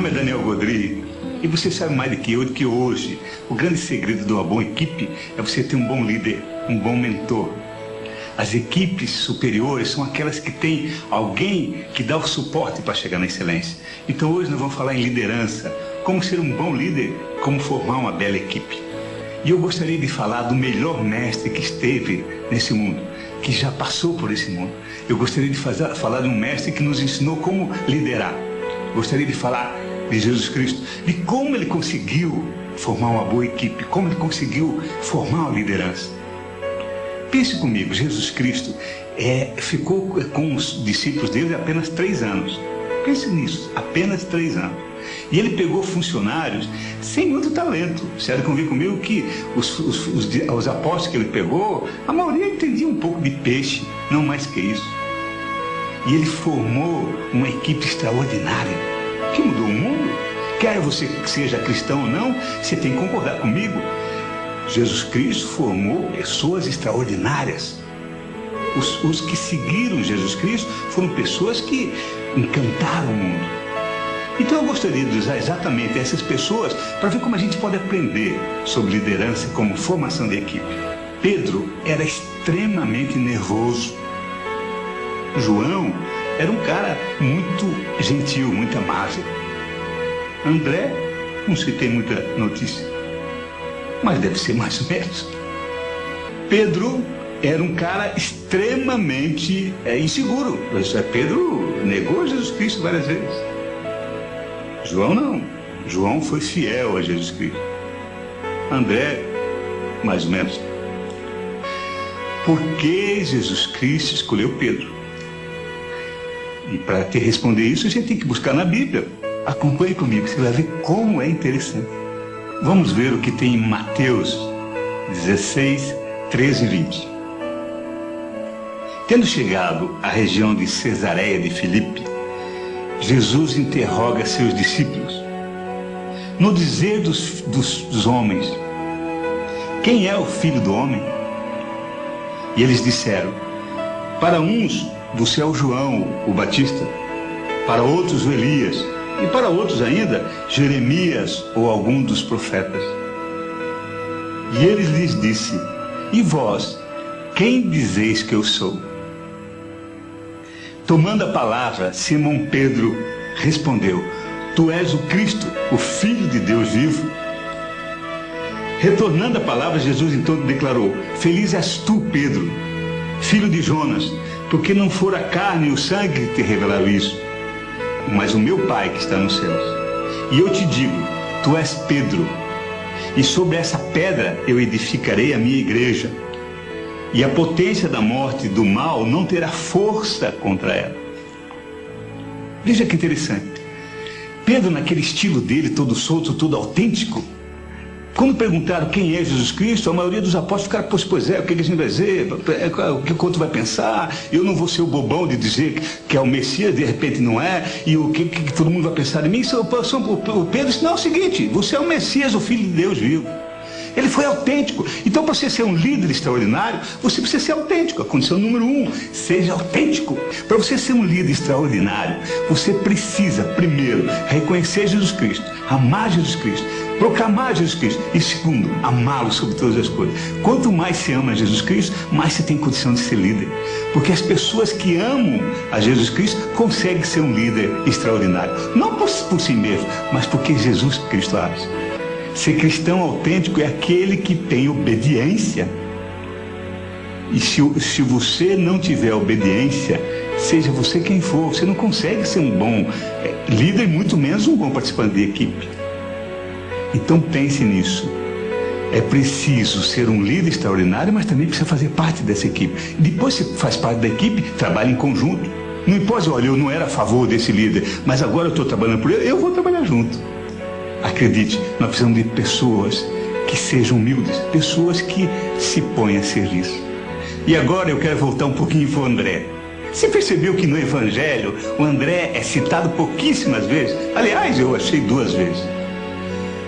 nome é Daniel Godry e você sabe mais do que eu que hoje o grande segredo de uma boa equipe é você ter um bom líder, um bom mentor. As equipes superiores são aquelas que têm alguém que dá o suporte para chegar na excelência. Então hoje nós vamos falar em liderança, como ser um bom líder, como formar uma bela equipe. E eu gostaria de falar do melhor mestre que esteve nesse mundo, que já passou por esse mundo. Eu gostaria de falar de um mestre que nos ensinou como liderar. Gostaria de falar de Jesus Cristo, de como ele conseguiu formar uma boa equipe, como ele conseguiu formar uma liderança. Pense comigo, Jesus Cristo ficou com os discípulos dele apenas 3 anos. Pense nisso, apenas 3 anos. E ele pegou funcionários sem muito talento. Você há de convir comigo que os apóstolos que ele pegou, a maioria entendia um pouco de peixe, não mais que isso. E ele formou uma equipe extraordinária, que mudou o mundo. Quer você que seja cristão ou não, você tem que concordar comigo. Jesus Cristo formou pessoas extraordinárias. Os que seguiram Jesus Cristo foram pessoas que encantaram o mundo. Então eu gostaria de usar exatamente essas pessoas para ver como a gente pode aprender sobre liderança como formação de equipe. Pedro era extremamente nervoso. João era um cara muito gentil, muito amável. André, não se tem muita notícia, mas deve ser mais ou menos. Pedro era um cara extremamente inseguro. Pedro negou Jesus Cristo várias vezes. João não. João foi fiel a Jesus Cristo. André, mais ou menos. Por que Jesus Cristo escolheu Pedro? E para te responder isso, a gente tem que buscar na Bíblia. Acompanhe comigo, você vai ver como é interessante. Vamos ver o que tem em Mateus 16, 13 e 20. Tendo chegado à região de Cesareia de Filipe, Jesus interroga seus discípulos. No dizer dos homens, quem é o Filho do Homem? E eles disseram, para uns do céu João, o Batista, para outros o Elias, e para outros ainda, Jeremias ou algum dos profetas. E ele lhes disse, e vós, quem dizeis que eu sou? Tomando a palavra, Simão Pedro respondeu, tu és o Cristo, o Filho de Deus vivo. Retornando a palavra, Jesus então declarou, feliz és tu, Pedro, filho de Jonas, porque não for a carne e o sangue que te revelaram isso, mas o meu Pai que está nos céus. E eu te digo, tu és Pedro, e sobre essa pedra eu edificarei a minha igreja, e a potência da morte e do mal não terá força contra ela. Veja que interessante. Pedro, naquele estilo dele, todo solto, todo autêntico, quando perguntaram quem é Jesus Cristo, a maioria dos apóstolos ficaram, pois é, o que a gente vai dizer? O que o outro vai pensar? Eu não vou ser o bobão de dizer que é o Messias, de repente não é, e o que todo mundo vai pensar de mim? O Pedro disse, não, é o seguinte, você é o Messias, o Filho de Deus vivo. Ele foi autêntico. Então, para você ser um líder extraordinário, você precisa ser autêntico. A condição número 1, seja autêntico. Para você ser um líder extraordinário, você precisa, primeiro, reconhecer Jesus Cristo, amar Jesus Cristo, proclamar Jesus Cristo e, segundo, amá-lo sobre todas as coisas. Quanto mais você ama Jesus Cristo, mais você tem condição de ser líder. Porque as pessoas que amam a Jesus Cristo conseguem ser um líder extraordinário. Não por si mesmo, mas porque Jesus Cristo age. Ser cristão autêntico é aquele que tem obediência. E se você não tiver obediência, seja você quem for, você não consegue ser um bom líder, muito menos um bom participante de equipe. Então pense nisso. É preciso ser um líder extraordinário, mas também precisa fazer parte dessa equipe. Depois que faz parte da equipe, trabalha em conjunto. Não importa, olha, eu não era a favor desse líder, mas agora eu estou trabalhando por ele, eu vou trabalhar junto. Acredite, nós precisamos de pessoas que sejam humildes, pessoas que se põem a serviço. E agora eu quero voltar um pouquinho para o André. Você percebeu que no Evangelho o André é citado pouquíssimas vezes? Aliás, eu achei 2 vezes.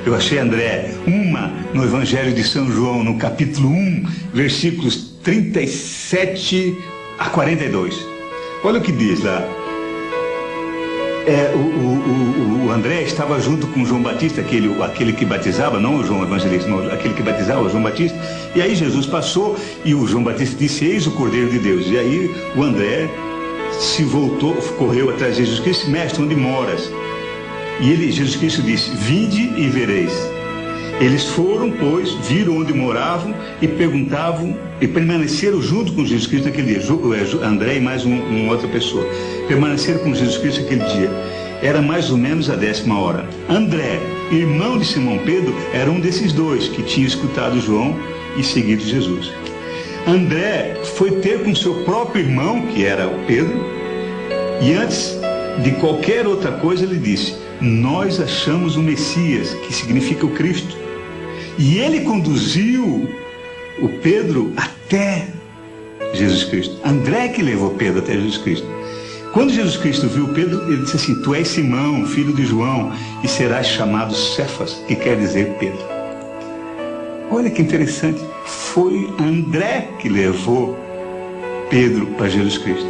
Eu achei André, uma no Evangelho de São João, no capítulo 1, versículos 37 a 42. Olha o que diz lá. o André estava junto com João Batista, aquele que batizava, não o João Evangelista, não, aquele que batizava, o João Batista. E aí Jesus passou e o João Batista disse: eis o Cordeiro de Deus. E aí o André se voltou, correu atrás de Jesus Cristo: mestre, onde moras? E Jesus Cristo disse: vinde e vereis. Eles foram, pois, viram onde moravam e perguntavam, e permaneceram junto com Jesus Cristo naquele dia. André e mais uma outra pessoa permaneceram com Jesus Cristo aquele dia. Era mais ou menos a 10ª hora. André, irmão de Simão Pedro, era um desses dois que tinha escutado João e seguido Jesus. André foi ter com seu próprio irmão, que era o Pedro, e antes de qualquer outra coisa ele disse: nós achamos o Messias, que significa o Cristo. E ele conduziu o Pedro até Jesus Cristo. André que levou Pedro até Jesus Cristo. Quando Jesus Cristo viu Pedro, ele disse assim: tu és Simão, filho de João, e serás chamado Cefas, que quer dizer Pedro. Olha que interessante. Foi André que levou Pedro para Jesus Cristo.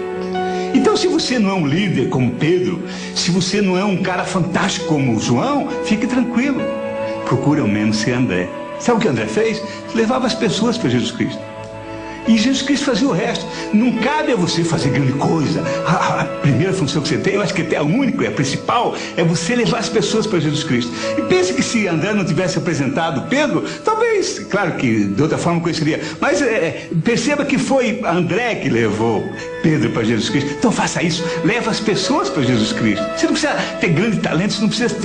Então, se você não é um líder como Pedro, se você não é um cara fantástico como João, fique tranquilo. Procure ao menos ser André. Sabe o que André fez? Levava as pessoas para Jesus Cristo. E Jesus Cristo fazia o resto. Não cabe a você fazer grande coisa. A primeira função que você tem, eu acho que até a única, a principal, é você levar as pessoas para Jesus Cristo. E pense que se André não tivesse apresentado Pedro, talvez, claro que de outra forma conheceria, mas perceba que foi André que levou Pedro para Jesus Cristo. Então faça isso, leva as pessoas para Jesus Cristo. Você não precisa ter grande talento, você não precisa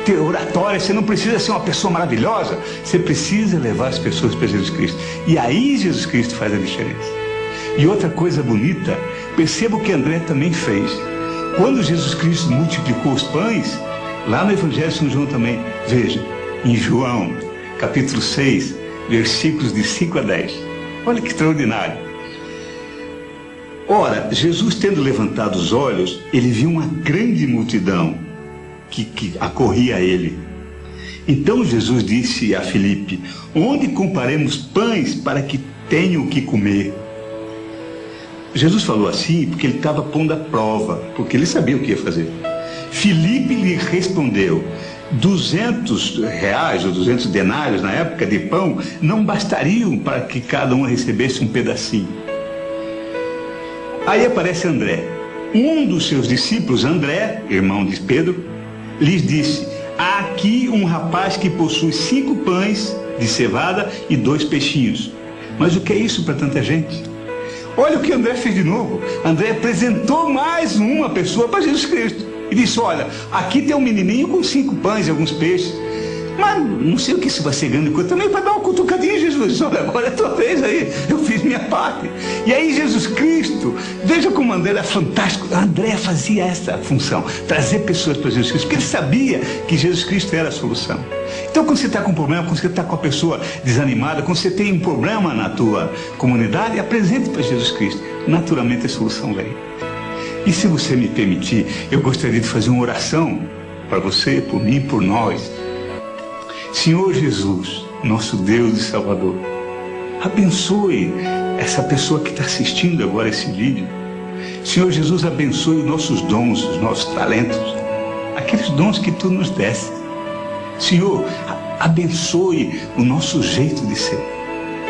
ter oratória, você não precisa ser uma pessoa maravilhosa, você precisa levar as pessoas para Jesus Cristo. E aí Jesus Cristo faz a diferença. E outra coisa bonita, perceba o que André também fez. Quando Jesus Cristo multiplicou os pães, lá no Evangelho de São João também, veja, em João, capítulo 6, versículos de 5 a 10. Olha que extraordinário. Ora, Jesus tendo levantado os olhos, ele viu uma grande multidão que acorria a ele. Então Jesus disse a Filipe: onde compraremos pães para que tenham o que comer? Jesus falou assim porque ele estava pondo à prova, porque ele sabia o que ia fazer. Filipe lhe respondeu: 200 reais ou 200 denários na época de pão não bastariam para que cada um recebesse um pedacinho. Aí aparece André. Um dos seus discípulos, André, irmão de Pedro, lhes disse: há aqui um rapaz que possui 5 pães de cevada e 2 peixinhos. Mas o que é isso para tanta gente? Olha o que André fez de novo. André apresentou mais uma pessoa para Jesus Cristo. E disse: olha, aqui tem um menininho com 5 pães e alguns peixes. Mas não sei o que isso vai ser grande coisa. Também para dar uma cutucadinha, Jesus. Olha, agora é tua vez aí. Eu fiz minha parte. E aí Jesus Cristo, veja como André era fantástico. André fazia essa função, trazer pessoas para Jesus Cristo, porque ele sabia que Jesus Cristo era a solução. Então, quando você está com um problema, quando você está com a pessoa desanimada, quando você tem um problema na tua comunidade, apresente para Jesus Cristo. Naturalmente a solução vem. E se você me permitir, eu gostaria de fazer uma oração para você, por mim, por nós. Senhor Jesus, nosso Deus e Salvador, abençoe essa pessoa que está assistindo agora esse vídeo. Senhor Jesus, abençoe os nossos dons, os nossos talentos, aqueles dons que Tu nos deste. Senhor, abençoe o nosso jeito de ser.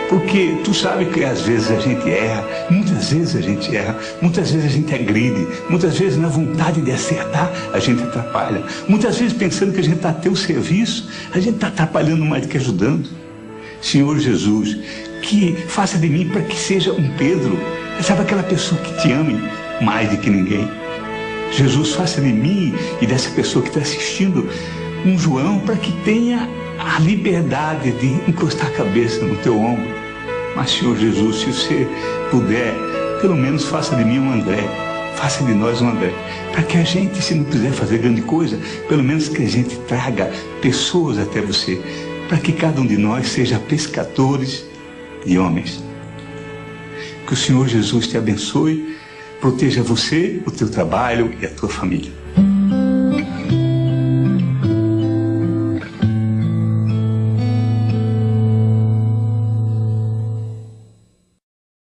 Porque Tu sabe que às vezes a gente erra, muitas vezes a gente erra, muitas vezes a gente agride, muitas vezes na vontade de acertar a gente atrapalha. Muitas vezes pensando que a gente está a teu serviço, a gente está atrapalhando mais do que ajudando. Senhor Jesus, que faça de mim para que seja um Pedro, sabe, aquela pessoa que Te ame mais do que ninguém. Jesus, faça de mim e dessa pessoa que está assistindo um João, para que tenha a liberdade de encostar a cabeça no Teu ombro. Mas, Senhor Jesus, se você puder, pelo menos faça de mim um André, faça de nós um André, para que a gente, se não quiser fazer grande coisa, pelo menos que a gente traga pessoas até Você, para que cada um de nós seja pescadores de homens. Que o Senhor Jesus te abençoe, proteja você, o teu trabalho e a tua família.